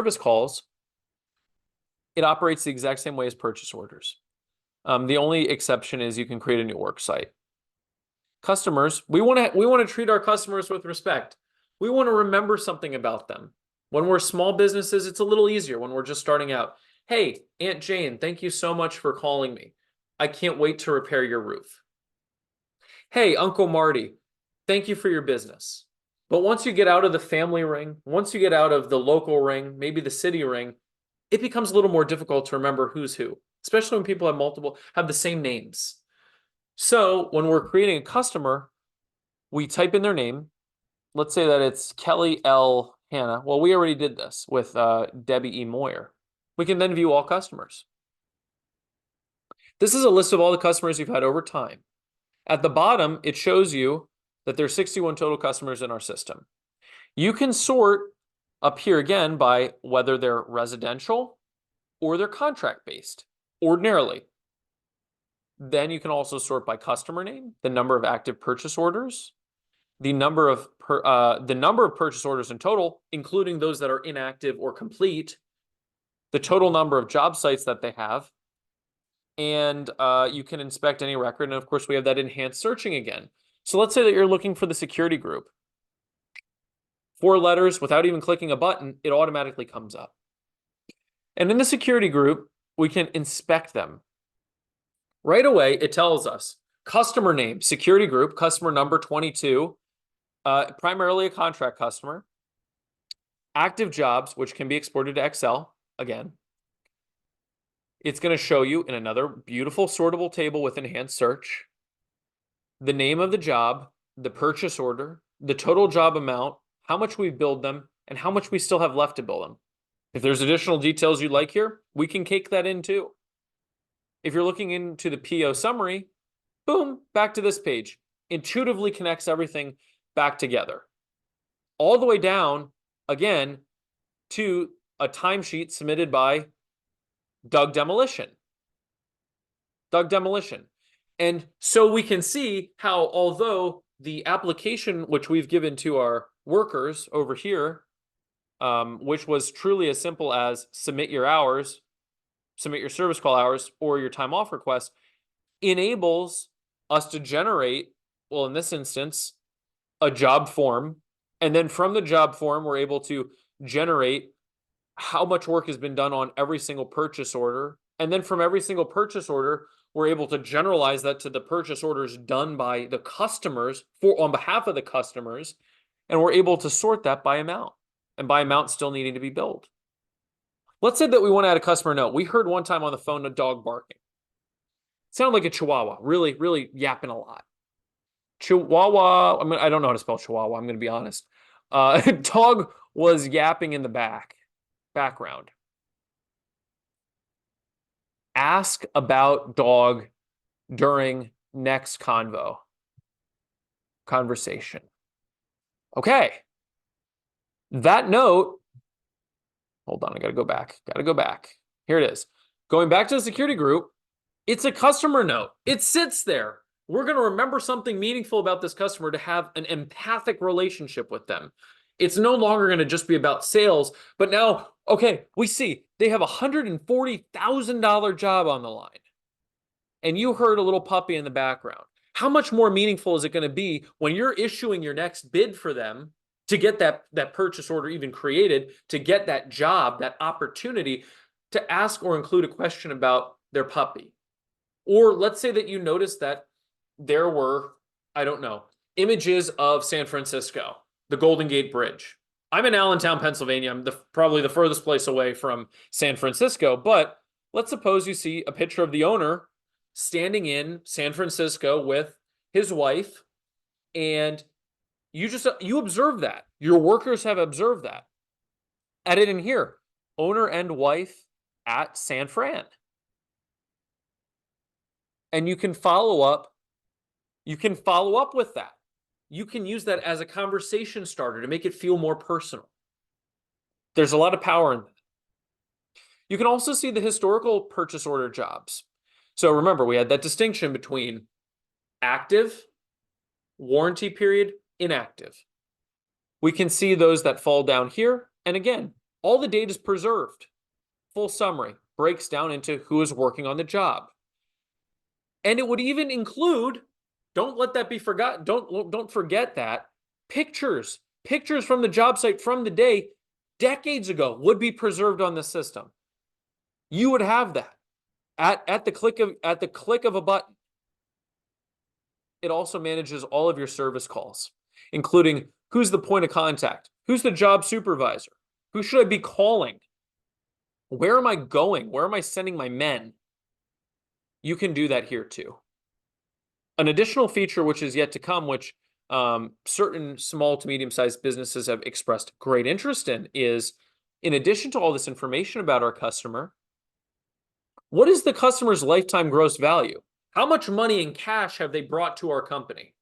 service calls, it operates the exact same way as purchase orders. The only exception is you can create a new work site. Customers, we want to treat our customers with respect. We want to remember something about them. When we're small businesses, it's a little easier when we're just starting out. Hey, Aunt Jane, thank you so much for calling me. I can't wait to repair your roof. Hey, Uncle Marty, thank you for your business. But once you get out of the family ring, once you get out of the local ring, maybe the city ring, it becomes a little more difficult to remember who's who, especially when people have the same names. So when we're creating a customer, we type in their name. Let's say that it's Kelly L. Hannah. Well, we already did this with Debbie E. Moyer. We can then view all customers. This is a list of all the customers you've had over time. At the bottom, it shows you that there's 61 total customers in our system. You can sort up here again by whether they're residential or they're contract-based, ordinarily. Then you can also sort by customer name, the number of active purchase orders, the number of purchase orders in total, including those that are inactive or complete, the total number of job sites that they have, and you can inspect any record. And of course, we have that enhanced searching again. So let's say that you're looking for the security group. 4 letters, without even clicking a button, it automatically comes up. And in the security group, we can inspect them. Right away, it tells us customer name, security group, customer number 22, primarily a contract customer. Active jobs, which can be exported to Excel, again. It's going to show you in another beautiful sortable table with enhanced search, the name of the job, the purchase order, the total job amount, how much we've billed them, and how much we still have left to bill them. If there's additional details you'd like here, we can cake that in too. If you're looking into the PO summary, boom, back to this page. Intuitively connects everything back together. All the way down, again, to a timesheet submitted by Doug Demolition. Doug Demolition. And so we can see how, although the application which we've given to our workers over here, which was truly as simple as submit your hours, submit your service call hours, or your time off request, enables us to generate, well, in this instance, a job form. And then from the job form, we're able to generate how much work has been done on every single purchase order. And then from every single purchase order, we're able to generalize that to the purchase orders done by the customers on behalf of the customers. And we're able to sort that by amount, and by amount still needing to be billed. Let's say that we want to add a customer note. We heard one time on the phone a dog barking. It sounded like a chihuahua, really, really yapping a lot. Chihuahua, I don't know how to spell chihuahua, I'm going to be honest. Dog was yapping in the background. Ask about dog during next conversation. Okay. That note, hold on, I got to go back. Here it is. Going back to the security group, it's a customer note. It sits there. We're going to remember something meaningful about this customer to have an empathic relationship with them. It's no longer going to just be about sales, but now, okay, we see they have a $140,000 job on the line. And you heard a little puppy in the background. How much more meaningful is it going to be when you're issuing your next bid for them to get that purchase order even created, to get that job, that opportunity, to ask or include a question about their puppy? Or let's say that you noticed that there were, I don't know, images of San Francisco, the Golden Gate Bridge. I'm in Allentown, Pennsylvania. I'm probably the furthest place away from San Francisco, but let's suppose you see a picture of the owner standing in San Francisco with his wife, and you observe that. Your workers have observed that. Add it in here, owner and wife at San Fran. And you can follow up. You can follow up with that. You can use that as a conversation starter to make it feel more personal. There's a lot of power in that. You can also see the historical purchase order jobs. So remember, we had that distinction between active, warranty period, inactive. We can see those that fall down here. And again, All the data is preserved. Full summary breaks down into who is working on the job. And it would even include, don't let that be forgotten, don't forget that, pictures from the job site from the day decades ago would be preserved on the system. You would have that at the click of a button. It also manages all of your service calls, including who's the point of contact, who's the job supervisor, who should I be calling, where am I going, where am I sending my men? You can do that here too. An additional feature which is yet to come, which certain small to medium-sized businesses have expressed great interest in addition to all this information about our customer, what is the customer's lifetime gross value? How much money in cash have they brought to our company?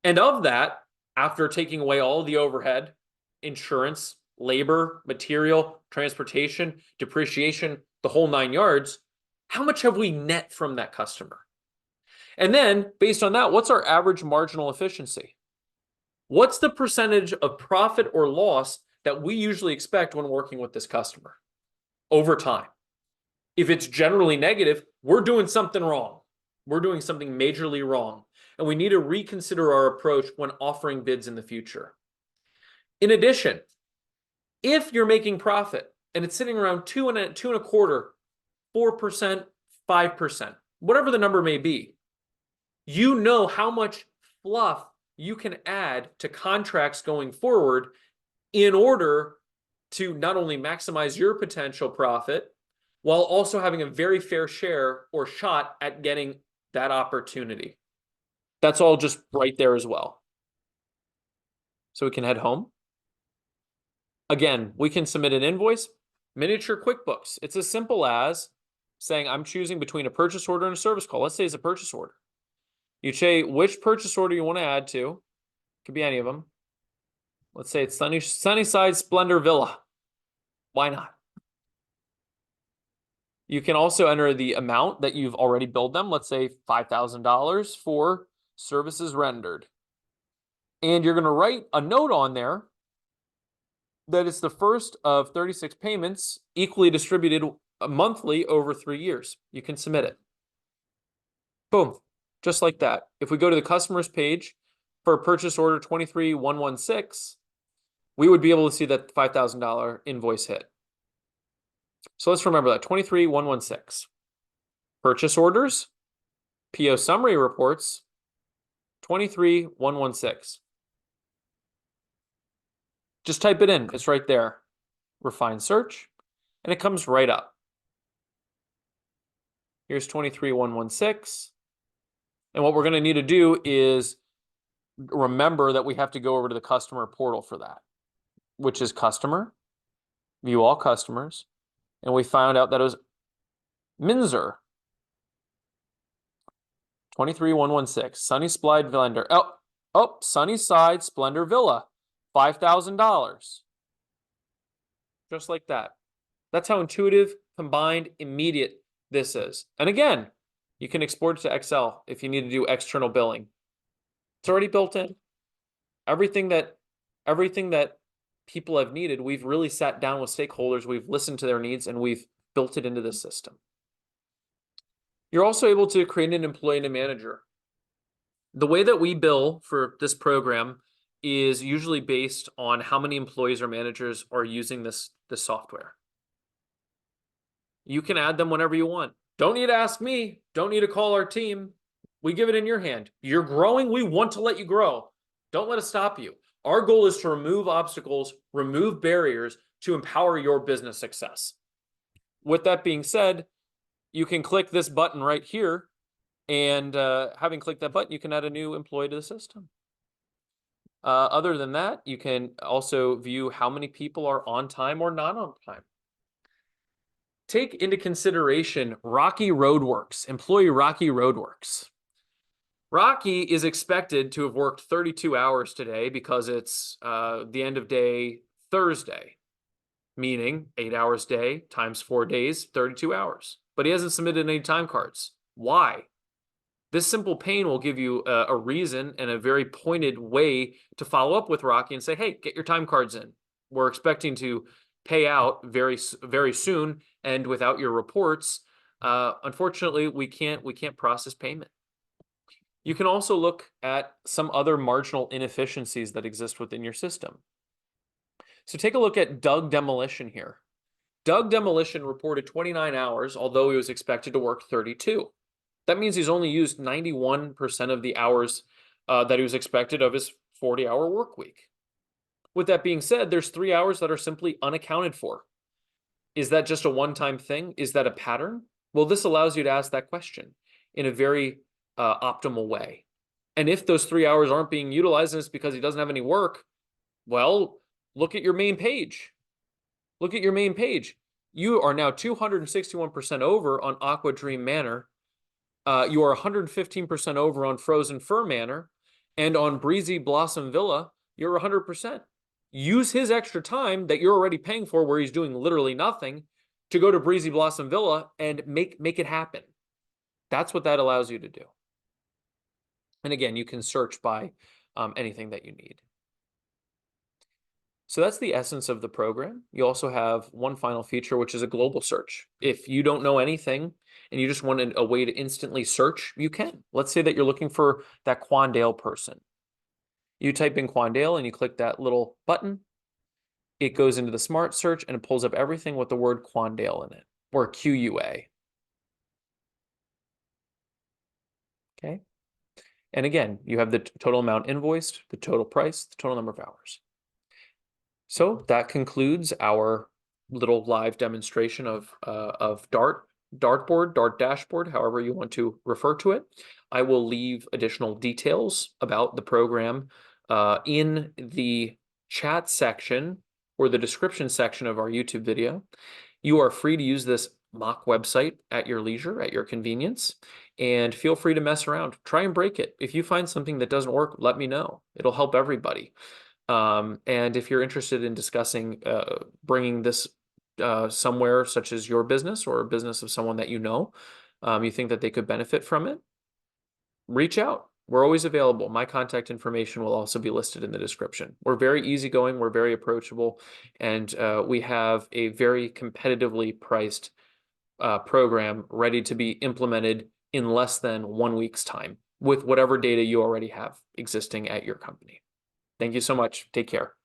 And of that, after taking away all the overhead, insurance, labor, material, transportation, depreciation, the whole 9 yards, how much have we net from that customer? And then, based on that, what's our average marginal efficiency? What's the percentage of profit or loss that we usually expect when working with this customer over time? If it's generally negative, we're doing something wrong. We're doing something majorly wrong. And we need to reconsider our approach when offering bids in the future. In addition, if you're making profit and it's sitting around 2.25%, 4%, 5%, whatever the number may be, you know how much fluff you can add to contracts going forward in order to not only maximize your potential profit, while also having a very fair share or shot at getting that opportunity. That's all just right there as well. So we can head home. Again, we can submit an invoice, miniature QuickBooks. It's as simple as saying I'm choosing between a purchase order and a service call. Let's say it's a purchase order. You say which purchase order you want to add to. It could be any of them. Let's say it's Sunnyside Splendor Villa. Why not? You can also enter the amount that you've already billed them. Let's say $5,000 for services rendered. And you're going to write a note on there that it's the first of 36 payments equally distributed monthly over 3 years. You can submit it. Boom. Just like that. If we go to the customers page for purchase order 23116, we would be able to see that $5,000 invoice hit. So let's remember that 23116. Purchase orders, PO summary reports, 23116. Just type it in. It's right there. Refine search, and it comes right up. Here's 23116. And what we're going to need to do is remember that we have to go over to the customer portal for that, which is customer, view all customers. And we found out that it was Minzer. 23116, Sunnyside Vendor. Sunnyside Splendor Villa, $5,000. Just like that. That's how intuitive, combined, immediate this is. And again, you can export it to Excel if you need to do external billing. It's already built in. Everything that people have needed, we've really sat down with stakeholders, we've listened to their needs, and we've built it into the system. You're also able to create an employee and a manager. The way that we bill for this program is usually based on how many employees or managers are using this software. You can add them whenever you want. Don't need to ask me. Don't need to call our team. We give it in your hand. You're growing. We want to let you grow. Don't let us stop you. Our goal is to remove obstacles, remove barriers to empower your business success. With that being said, you can click this button right here, and having clicked that button, you can add a new employee to the system. Other than that, you can also view how many people are on time or not on time. Take into consideration Rocky Roadworks, employee Rocky Roadworks. Rocky is expected to have worked 32 hours today because it's the end of day Thursday, meaning 8 hours a day times 4 days, 32 hours. But he hasn't submitted any time cards. Why? This simple pane will give you a reason and a very pointed way to follow up with Rocky and say, hey, get your time cards in. We're expecting to pay out very soon and without your reports, unfortunately, we can't process payment. You can also look at some other marginal inefficiencies that exist within your system. So take a look at Doug Demolition here. Doug Demolition reported 29 hours, although he was expected to work 32. That means he's only used 91% of the hours that he was expected of his 40-hour work week. With that being said, there's 3 hours that are simply unaccounted for. Is that just a one-time thing? Is that a pattern? Well, this allows you to ask that question in a very optimal way. And if those 3 hours aren't being utilized and it's because he doesn't have any work, well, look at your main page. Look at your main page. You are now 261% over on Aqua Dream Manor. You are 115% over on Frozen Fir Manor. And on Breezy Blossom Villa, you're 100%. Use his extra time that you're already paying for, where he's doing literally nothing, to go to Breezy Blossom Villa and make it happen. That's what that allows you to do. And again, you can search by anything that you need. So that's the essence of the program. You also have one final feature, which is a global search. If you don't know anything and you just want a way to instantly search, you can. Let's say that you're looking for that Quandale person. You type in Quandale and you click that little button. It goes into the smart search and it pulls up everything with the word Quandale in it, or QUA. Okay. And again, you have the total amount invoiced, the total price, the total number of hours. So that concludes our little live demonstration of dartboard, Dart dashboard, however you want to refer to it. I will leave additional details about the program in the chat section or the description section of our YouTube video. You are free to use this mock website at your leisure, at your convenience, and feel free to mess around. Try and break it. If you find something that doesn't work, let me know. It'll help everybody. And if you're interested in discussing bringing this somewhere, such as your business or a business of someone that you know, you think that they could benefit from it, reach out. We're always available. My contact information will also be listed in the description. We're very easygoing, we're very approachable, and we have a very competitively priced program ready to be implemented in less than 1 week's time with whatever data you already have existing at your company. Thank you so much. Take care.